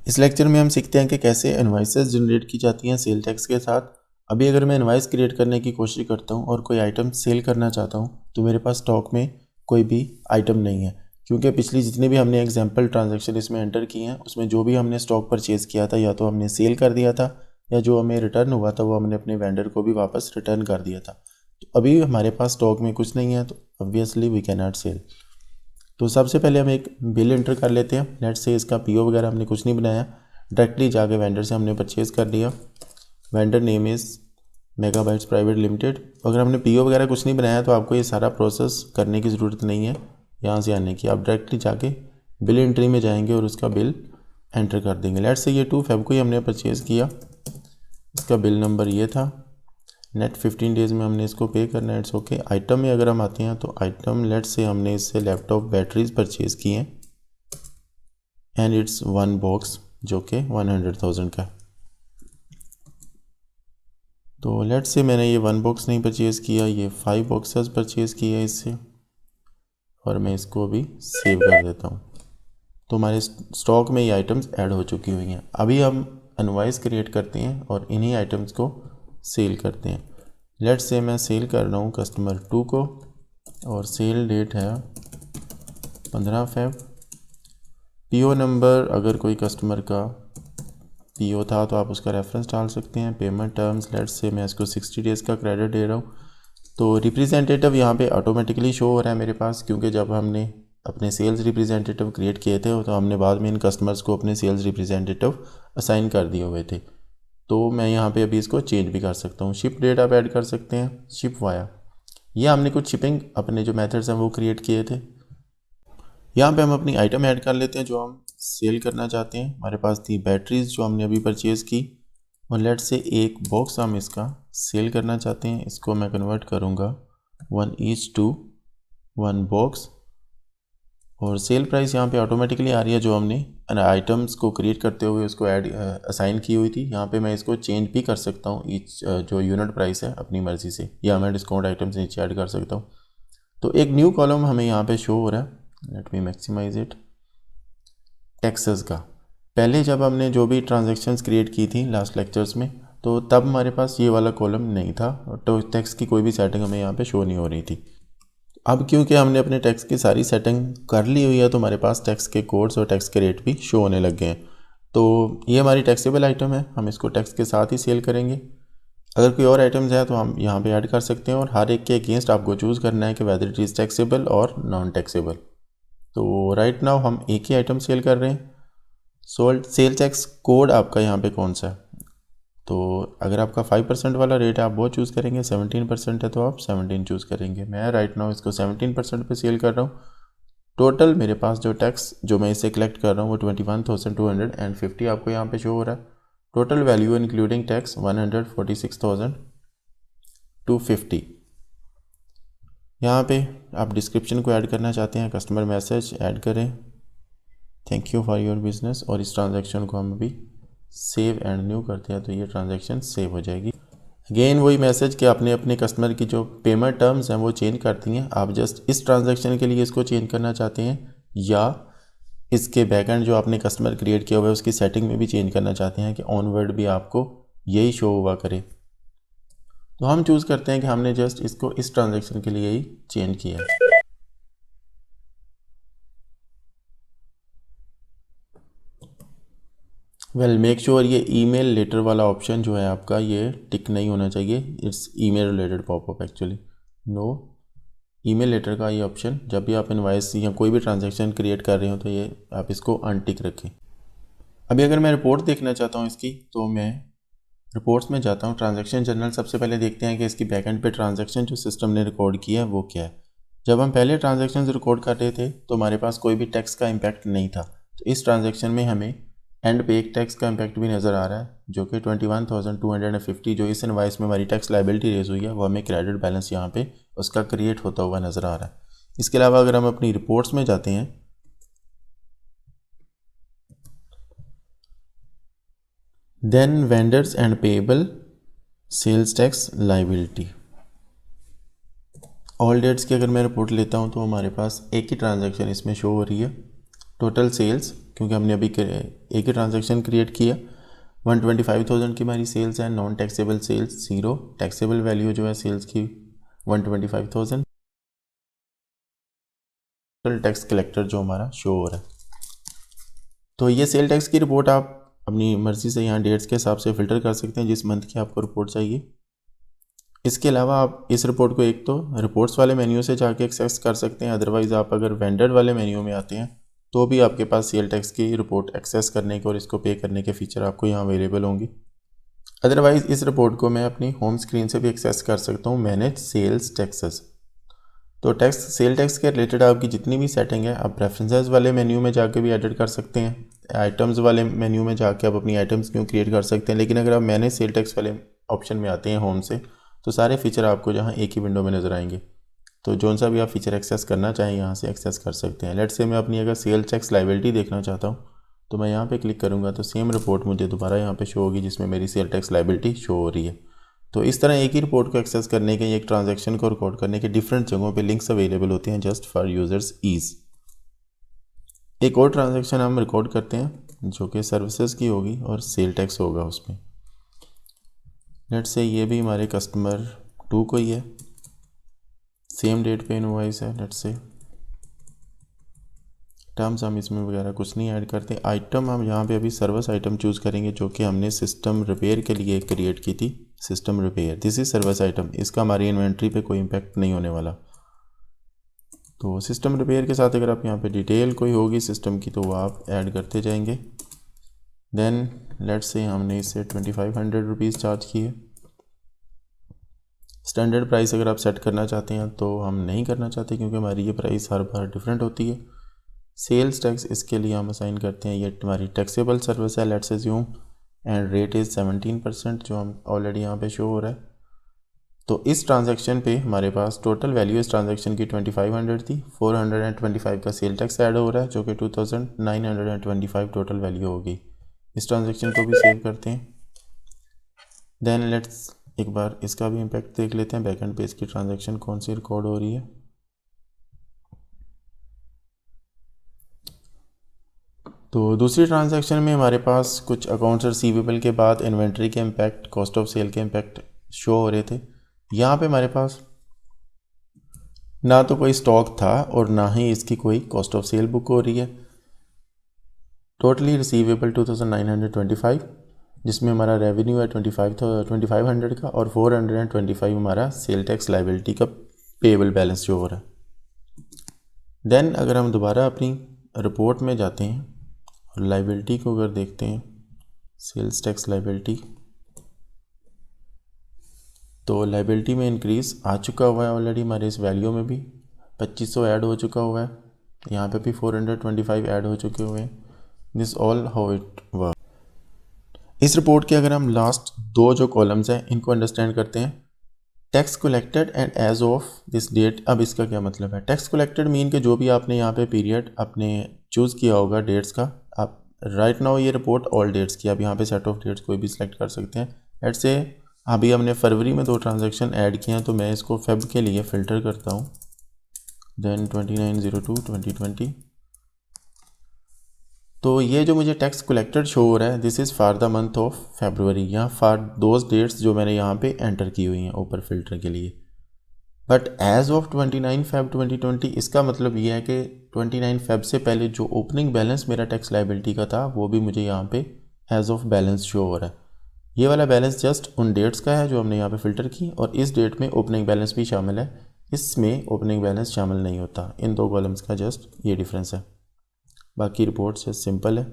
इस लेक्चर में हम सीखते हैं कि कैसे इनवॉइसेस जनरेट की जाती हैं सेल टैक्स के साथ। अभी अगर मैं इनवॉइस क्रिएट करने की कोशिश करता हूं और कोई आइटम सेल करना चाहता हूं तो मेरे पास स्टॉक में कोई भी आइटम नहीं है, क्योंकि पिछली जितनी भी हमने एग्जांपल ट्रांजैक्शन इसमें एंटर किए हैं उसमें जो भी हमने स्टॉक परचेज़ किया था या तो हमने सेल कर दिया था या जो हमें रिटर्न हुआ था वो हमने अपने वेंडर को भी वापस रिटर्न कर दिया था। तो अभी हमारे पास स्टॉक में कुछ नहीं है तो obviously we can not sell. तो सबसे पहले हम एक बिल एंटर कर लेते हैं। लेट्स से इसका पीओ वगैरह हमने कुछ नहीं बनाया, डायरेक्टली जाके वेंडर से हमने परचेज़ कर लिया। Vendor name is megabytes private limited. अगर हमने पीओ वगैरह कुछ नहीं बनाया तो आपको ये सारा प्रोसेस करने की ज़रूरत नहीं है यहाँ से आने की। आप डायरेक्टली जाके बिल एंट्री में जाएंगे और उसका बिल एंटर कर देंगे। लेट्स से ये 2 फेब को ही हमने परचेज़ किया, इसका बिल नंबर ये था। नेट 15 डेज़ में हमने इसको पे करना है, इट्स ओके। आइटम में अगर हम आते हैं तो आइटम लेट्स से हमने इससे लैपटॉप बैटरीज परचेज़ की हैं एंड इट्स 1 बॉक्स जो कि 100,000 का। तो लेट्स से मैंने ये 1 बॉक्स नहीं परचेज़ किया, ये 5 बॉक्सेस परचेज़ किया इससे, और मैं इसको अभी सेव कर देता हूँ। तो हमारे स्टॉक में ये आइटम्स ऐड हो चुकी हुई हैं। अभी हम इनवॉइस क्रिएट करते हैं और इन्हीं आइटम्स को सेल करते हैं। लेट्स से मैं सेल कर रहा हूँ कस्टमर 2 को और सेल डेट है 15 फेब। पीओ नंबर अगर कोई कस्टमर का पीओ था तो आप उसका रेफरेंस डाल सकते हैं। पेमेंट टर्म्स लेट्स से मैं इसको 60 डेज़ का क्रेडिट दे रहा हूँ। तो रिप्रेजेंटेटिव यहाँ पे ऑटोमेटिकली शो हो रहा है मेरे पास, क्योंकि जब हमने अपने सेल्स रिप्रेजेंटेटिव क्रिएट किए थे तो हमने बाद में इन कस्टमर्स को अपने सेल्स रिप्रेजेंटेटिव असाइन कर दिए हुए थे। तो मैं यहाँ पे अभी इसको चेंज भी कर सकता हूँ। शिप डेट आप ऐड कर सकते हैं, शिप वाया। ये हमने कुछ शिपिंग अपने जो मेथड्स हैं वो क्रिएट किए थे। यहाँ पे हम अपनी आइटम ऐड कर लेते हैं जो हम सेल करना चाहते हैं। हमारे पास थी बैटरीज जो हमने अभी परचेज़ की, और लेट से एक बॉक्स हम इसका सेल करना चाहते हैं। इसको मैं कन्वर्ट करूँगा 1:1 बॉक्स, और सेल प्राइस यहाँ पे ऑटोमेटिकली आ रही है जो हमने आइटम्स को क्रिएट करते हुए उसको ऐड असाइन की हुई थी। यहाँ पे मैं इसको चेंज भी कर सकता हूँ ईच जो यूनिट प्राइस है अपनी मर्ज़ी से, या मैं डिस्काउंट आइटम्स नीचे ऐड कर सकता हूँ। तो एक न्यू कॉलम हमें यहाँ पे शो हो रहा है। Let me maximize it. Taxes का, पहले जब हमने जो भी ट्रांजैक्शंस क्रिएट की थी लास्ट लेक्चर्स में तो तब हमारे पास ये वाला कॉलम नहीं था, तो टैक्स की कोई भी सेटिंग हमें यहाँ पे शो नहीं हो रही थी। अब क्योंकि हमने अपने टैक्स की सारी सेटिंग कर ली हुई है तो हमारे पास टैक्स के कोड्स और टैक्स के रेट भी शो होने लग गए हैं। तो ये हमारी टैक्सेबल आइटम है, हम इसको टैक्स के साथ ही सेल करेंगे। अगर कोई और आइटम्स है तो हम यहाँ पे ऐड कर सकते हैं, और हर एक के अगेंस्ट आपको चूज़ करना है कि वेदर इट इज़ टैक्सेबल और नॉन टैक्सेबल। तो राइट नाउ हम एक ही आइटम सेल कर रहे हैं। सोल्ड सेल टैक्स कोड आपका यहाँ पे कौन सा है? तो अगर आपका 5% वाला रेट है आप वो चूज़ करेंगे, 17% है तो आप 17 चूज़ करेंगे। मैं राइट नाउ इसको 17% पे सेल कर रहा हूँ। टोटल मेरे पास जो टैक्स जो मैं इसे कलेक्ट कर रहा हूँ वो 21,250 आपको यहाँ पे शो हो रहा है। Total value including tax 146,250। यहाँ पे आप डिस्क्रिप्शन को ऐड करना चाहते हैं, कस्टमर मैसेज ऐड करें, thank you for your business, और इस ट्रांजैक्शन को हम अभी सेव एंड न्यू करते हैं तो ये ट्रांजैक्शन सेव हो जाएगी। अगेन वही मैसेज कि आपने अपने कस्टमर की जो पेमेंट टर्म्स हैं वो चेंज कर दी हैं। आप जस्ट इस ट्रांजैक्शन के लिए इसको चेंज करना चाहते हैं या इसके बैकएंड जो आपने कस्टमर क्रिएट किया हुआ है उसकी सेटिंग में भी चेंज करना चाहते हैं कि ऑनवर्ड भी आपको यही शो हुआ करे। तो हम चूज़ करते हैं कि हमने जस्ट इसको इस ट्रांजैक्शन के लिए ही चेंज किया है। वेल मेक श्योर ये ईमेल लेटर वाला ऑप्शन जो है आपका ये टिक नहीं होना चाहिए। It's email related popup actually. No, email letter का ये ऑप्शन जब भी आप इनवॉइस या कोई भी ट्रांजैक्शन क्रिएट कर रहे हो तो ये आप इसको अनटिक रखें। अभी अगर मैं रिपोर्ट देखना चाहता हूँ इसकी तो मैं रिपोर्ट्स में जाता हूँ। ट्रांजैक्शन जर्नल सबसे पहले देखते हैं कि इसकी बैकएंड पे ट्रांजैक्शन जो सिस्टम ने रिकॉर्ड किया है वो क्या है। जब हम पहले ट्रांजैक्शन रिकॉर्ड कर रहे थे तो हमारे पास कोई भी टैक्स का इम्पैक्ट नहीं था। तो इस ट्रांजैक्शन में हमें एंड पे एक टैक्स का इम्पैक्ट भी नज़र आ रहा है जो कि 21,250 जो इस इनवॉइस में हमारी टैक्स लायबिलिटी रेज हुई है वो हमें क्रेडिट बैलेंस यहाँ पे उसका क्रिएट होता हुआ नज़र आ रहा है। इसके अलावा अगर हम अपनी रिपोर्ट्स में जाते हैं then vendors and payable sales tax liability all dates की अगर मैं रिपोर्ट लेता हूँ तो हमारे पास एक ही ट्रांजैक्शन इसमें शो हो रही है टोटल सेल्स, क्योंकि हमने अभी एक ही ट्रांजैक्शन क्रिएट किया, 125,000 की हमारी सेल्स है। Non taxable sales 0, taxable value जो है सेल्स की 125,000, टोटल टैक्स कलेक्टर जो हमारा शो हो रहा है। तो ये सेल टैक्स की रिपोर्ट आप अपनी मर्ज़ी से यहाँ डेट्स के हिसाब से फ़िल्टर कर सकते हैं जिस मंथ की आपको रिपोर्ट चाहिए। इसके अलावा आप इस रिपोर्ट को एक तो रिपोर्ट्स वाले मेन्यू से जाके एक्सेस कर सकते हैं, अदरवाइज़ आप अगर वेंडर वाले मेन्यू में आते हैं तो भी आपके पास सेल टैक्स की रिपोर्ट एक्सेस करने के और इसको पे करने के फीचर आपको यहाँ अवेलेबल होंगी। अदरवाइज़ इस रिपोर्ट को मैं अपनी होम स्क्रीन से भी एक्सेस कर सकता हूँ, मैनेज सेल्स टैक्सेस। तो सेल टैक्स के रिलेटेड आपकी जितनी भी सेटिंग है आप प्रेफरेंसेस वाले मेन्यू में जाके भी एडिट कर सकते हैं, आइटम्स वाले मेन्यू में जाके आप अपनी आइटम्स क्यों क्रिएट कर सकते हैं। लेकिन अगर आप मैनेज सेल टैक्स वाले ऑप्शन में आते हैं होम से, तो सारे फीचर आपको जहाँ एक ही विंडो में नज़र आएंगे। तो जो सा भी आप फीचर एक्सेस करना चाहें यहाँ से एक्सेस कर सकते हैं। लेट्स से मैं अपनी अगर सेल टैक्स लायबिलिटी देखना चाहता हूँ तो मैं यहाँ पे क्लिक करूँगा तो सेम रिपोर्ट मुझे दोबारा यहाँ पे शो होगी जिसमें मेरी सेल टैक्स लायबिलिटी शो हो रही है। तो इस तरह एक ही रिपोर्ट को एक्सेस करने के, एक ट्रांजैक्शन को रिकॉर्ड करने के डिफरेंट जगहों पे लिंक्स अवेलेबल होते हैं जस्ट फॉर यूज़र्स ईज़। एक और ट्रांजैक्शन हम रिकॉर्ड करते हैं जो कि सर्विसेज की होगी और सेल टैक्स होगा उसमें। लेट्स से ये भी हमारे कस्टमर 2 को ही है, सेम डेट पे इनवॉइस है। लेट्स से टर्म्स हम इसमें वगैरह कुछ नहीं ऐड करते। आइटम हम यहाँ पे अभी सर्विस आइटम चूज़ करेंगे जो कि हमने सिस्टम रिपेयर के लिए क्रिएट की थी। System repair, this is service item, इसका हमारी इन्वेंट्री पे कोई इम्पैक्ट नहीं होने वाला। तो सिस्टम रिपेयर के साथ अगर आप यहाँ पे डिटेल कोई होगी सिस्टम की तो वो आप ऐड करते जाएंगे। देन लेट्स से हमने इससे 2500 रुपीज़ चार्ज किए। स्टैंडर्ड प्राइस अगर आप सेट करना चाहते हैं तो हम नहीं करना चाहते क्योंकि हमारी ये प्राइस हर बार डिफरेंट होती है। सेल्स टैक्स इसके लिए हम असाइन करते हैं, ये हमारी टैक्सेबल सर्विस है let's assume, and rate is 17% जो हम ऑलरेडी यहाँ पे शो हो रहा है। तो इस ट्रांजैक्शन पे हमारे पास टोटल वैल्यू इस ट्रांजैक्शन की 2500 थी, 425 का सेल टैक्स ऐड हो रहा है जो कि 2925 टोटल वैल्यू होगी। इस ट्रांजैक्शन को भी सेव करते हैं। देन लेट्स एक बार इसका भी इम्पैक्ट देख लेते हैं, बैकएंड पे इसकी ट्रांजैक्शन कौन सी रिकॉर्ड हो रही है। तो दूसरी ट्रांजैक्शन में हमारे पास कुछ अकाउंट्स रिसीवेबल के बाद इन्वेंट्री के इम्पैक्ट, कॉस्ट ऑफ सेल के इम्पैक्ट शो हो रहे थे। यहाँ पे हमारे पास ना तो कोई स्टॉक था और ना ही इसकी कोई कॉस्ट ऑफ सेल बुक हो रही है। टोटली रिसीवेबल 2925 जिसमें हमारा रेवेन्यू है 2500 का और 425 हमारा सेल टैक्स लायबिलिटी का पेएबल बैलेंस जो हो रहा है। देन अगर हम दोबारा अपनी रिपोर्ट में जाते हैं और लायबिलिटी को अगर देखते हैं, सेल्स टैक्स लायबिलिटी, तो लायबिलिटी में इंक्रीज़ आ चुका हुआ है ऑलरेडी। हमारे इस वैल्यू में भी 2500 ऐड हो चुका हुआ है, यहाँ पे भी 425 ऐड हो चुके हुए हैं। This all how it work. इस रिपोर्ट के अगर हम लास्ट 2 जो कॉलम्स हैं इनको अंडरस्टैंड करते हैं, tax collected and as of this date. अब इसका क्या मतलब है? टैक्स कलेक्टेड मीन के जो भी आपने यहाँ पे पीरियड आपने चूज़ किया होगा डेट्स का, आप राइट नाउ ये रिपोर्ट ऑल डेट्स की, आप यहाँ पे सेट ऑफ डेट्स कोई भी सिलेक्ट कर सकते हैं। लेट्स से अभी हमने फरवरी में 2 ट्रांजैक्शन ऐड किए हैं तो मैं इसको फेब के लिए फ़िल्टर करता हूँ। देन 29/02/2020। तो ये जो मुझे टैक्स कलेक्टेड शो हो रहा है this is for the month of February, यहाँ फॉर दोज डेट्स जो मैंने यहाँ पे एंटर की हुई हैं ऊपर फिल्टर के लिए। बट एज ऑफ 29 Feb 2020 इसका मतलब ये है कि 29 Feb से पहले जो ओपनिंग बैलेंस मेरा टैक्स लायबिलिटी का था वो भी मुझे यहाँ पे एज ऑफ बैलेंस शो हो रहा है। ये वाला बैलेंस जस्ट उन डेट्स का है जो हमने यहाँ पे फ़िल्टर की, और इस डेट में ओपनिंग बैलेंस भी शामिल है, इसमें ओपनिंग बैलेंस शामिल नहीं होता। इन 2 कॉलम्स का जस्ट ये डिफरेंस है, बाकी रिपोर्ट जस्ट सिंपल है।